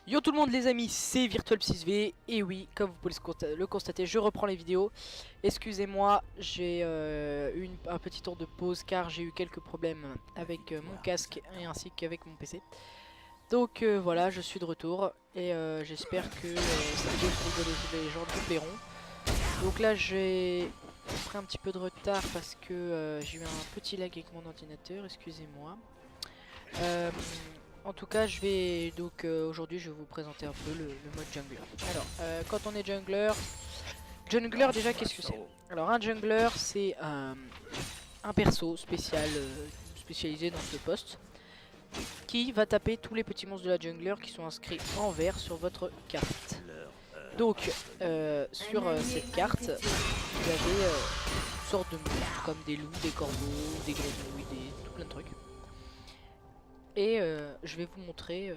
Yo tout le monde les amis, c'est Virtual6V et oui, comme vous pouvez le constater, je reprends les vidéos. Excusez-moi, j'ai eu un petit tour de pause car j'ai eu quelques problèmes avec mon casque et ainsi qu'avec mon PC. Donc voilà, je suis de retour et j'espère que cette vidéo sur les gens vous plairont. Donc là j'ai pris un petit peu de retard parce que j'ai eu un petit lag avec mon ordinateur, excusez-moi. En tout cas, je vais donc aujourd'hui je vais vous présenter un peu le mode jungler. Alors, quand on est jungler, déjà qu'est-ce que c'est? Alors un jungler c'est un perso spécial, spécialisé dans ce poste, qui va taper tous les petits monstres de la jungler qui sont inscrits en vert sur votre carte. Donc sur cette carte, vous avez toutes sortes de monstres comme des loups, des corbeaux, des grenouilles, tout plein de trucs. Et je vais vous montrer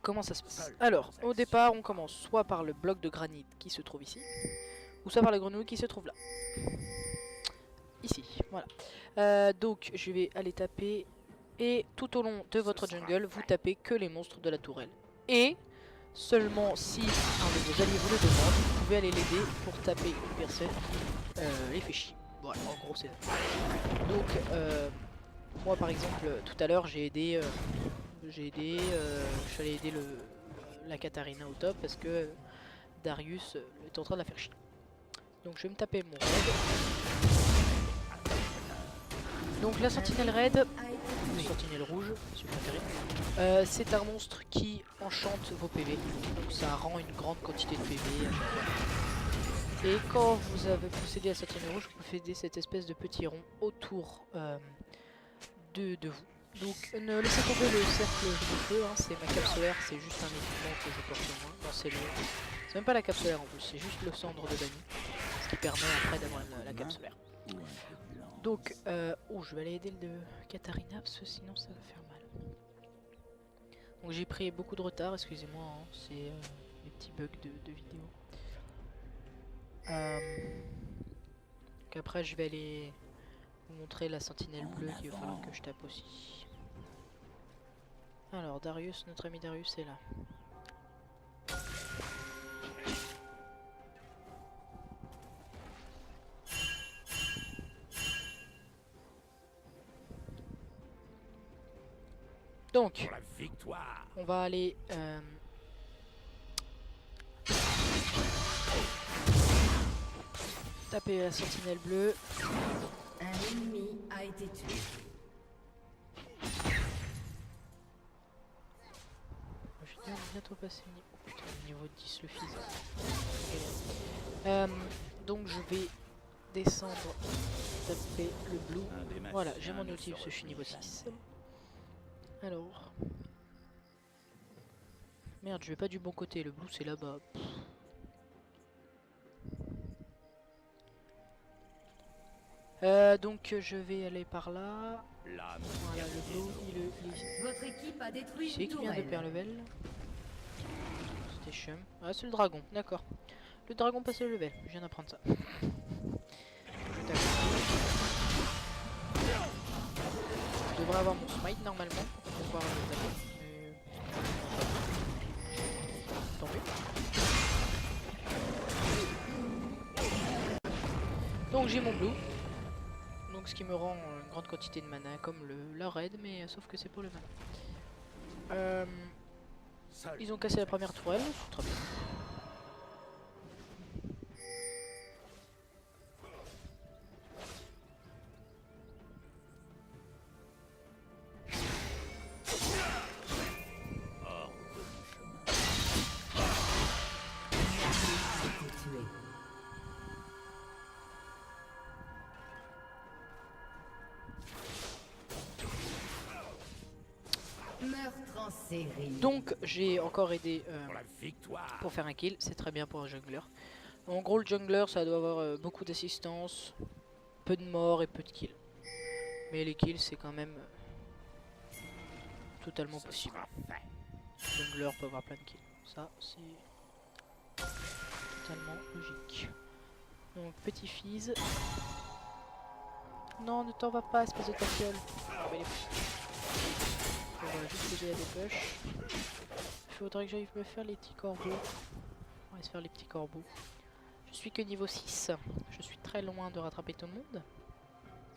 comment ça se passe. Alors, au départ, on commence soit par le bloc de granit qui se trouve ici, ou soit par la grenouille qui se trouve là. Ici, voilà. Donc, je vais aller taper, et tout au long de votre jungle, vous tapez que les monstres de la tourelle. Et seulement si un de vos alliés vous le demande, vous pouvez aller l'aider pour taper une personne qui les fait chier. Voilà, en gros c'est ça. Donc, moi par exemple, tout à l'heure j'ai aidé... je suis allé aider la Katarina au top parce que Darius est en train de la faire chier. Donc je vais me taper mon raid. Donc la sentinelle raid, ou sentinelle rouge, si vous préférez, c'est un monstre qui enchante vos PV. Donc ça rend une grande quantité de PV à chaque fois. Et quand vous possédez la sentinelle rouge, vous faites cette espèce de petit rond autour de vous. Donc ne laissez tomber le cercle de feu, hein, c'est ma cape solaire, c'est juste un équipement que je porte au moins. Non, c'est même pas la cape solaire en plus, c'est juste le cendre de Dany, ce qui permet après d'avoir la cape solaire. Donc, oh, je vais aller aider le Katarina parce que sinon ça va faire mal. Donc j'ai pris beaucoup de retard, excusez-moi, hein, c'est les petits bugs de vidéo. Donc après je vais aller vous montrer la sentinelle bleue qu'il va falloir que je tape aussi. Alors Darius, notre ami Darius est là. Donc, on va aller taper la sentinelle bleue. Un ennemi a été tué. Je vais bientôt passer niveau 10 le fils. Donc je vais descendre, taper le blue. Voilà, j'ai mon outil, je suis niveau 6. Alors... Merde, je vais pas du bon côté, le blue c'est là-bas. Donc je vais aller par là. Voilà, le blue, il est... Votre équipe a détruit C'est une qui vient de tourelle. perdre level. C'était chum. Ah, c'est le dragon, d'accord. Le dragon passe le level, je viens d'apprendre ça. Je devrais avoir mon smite normalement pour pouvoir le taper. Tant mieux. Donc j'ai mon blue. Donc ce qui me rend une grande quantité de mana comme la raid, mais sauf que c'est pour le mana. Ils ont cassé la première tourelle, c'est très bien. Meurtre en série. Donc j'ai encore aidé pour faire un kill, c'est très bien pour un jungler. En gros le jungler ça doit avoir beaucoup d'assistance, peu de morts et peu de kills. Mais les kills c'est quand même totalement possible. Le jungler peut avoir plein de kills, ça c'est totalement logique. Donc petit fizz. Non, ne t'en va pas espèce de tafiole. il est fou. On va juste aider à des push. Il faudrait que j'aille me faire les petits corbeaux. On va se faire les petits corbeaux. Je suis que niveau 6. Je suis très loin de rattraper tout le monde.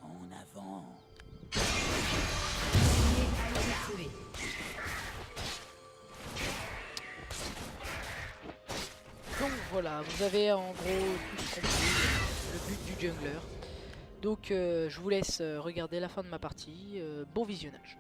En avant. Tué. Donc voilà, vous avez en gros tous compris le but du jungler. Donc je vous laisse regarder la fin de ma partie. Bon visionnage.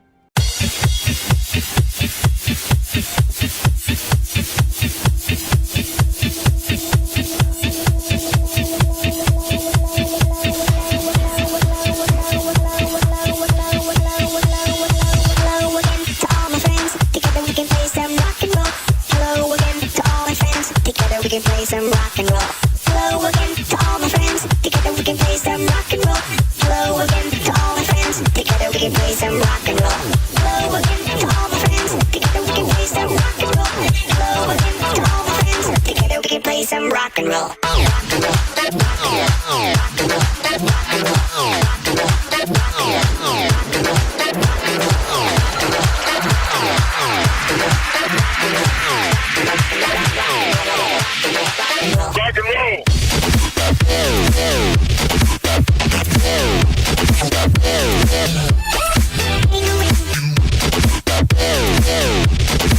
We can play some rock and roll. Hello again to all my friends. Together we can play some rock and roll. Hello again to all my friends. Together we can play some rock and roll. Hello again to all my friends. Together we can play some rock and roll. Hello again to all my friends. Together we can play some rock and roll. Rock and roll. Rock and roll. Rock and roll. Rock and roll. Rock and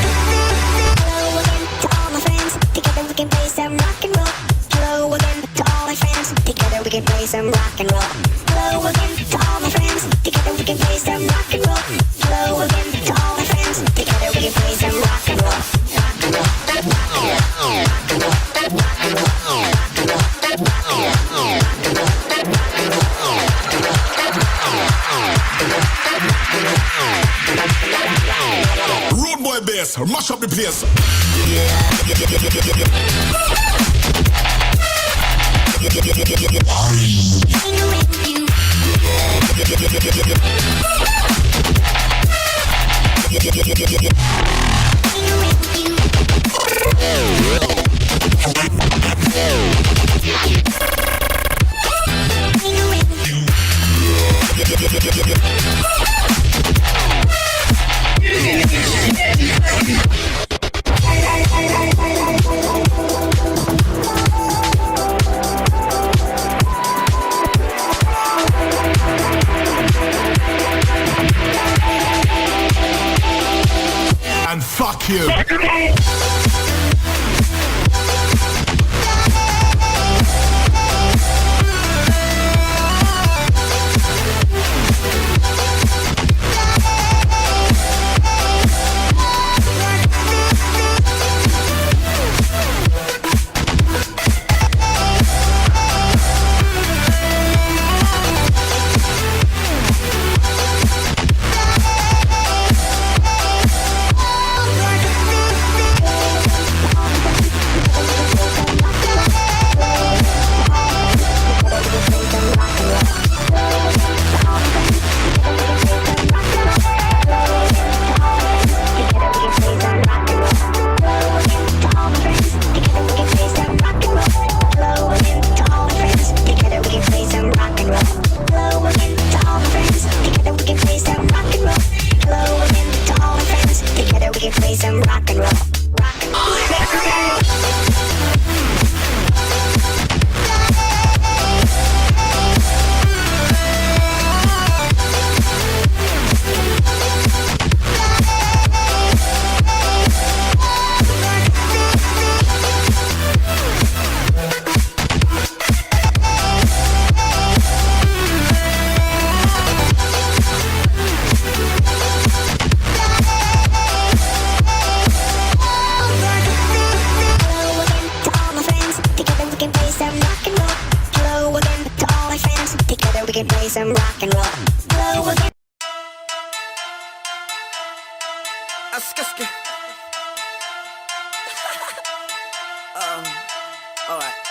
roll. Rock and roll. Road boy bass, mash up the place. And fuck you. can play some rock and roll. Hello again. Alright.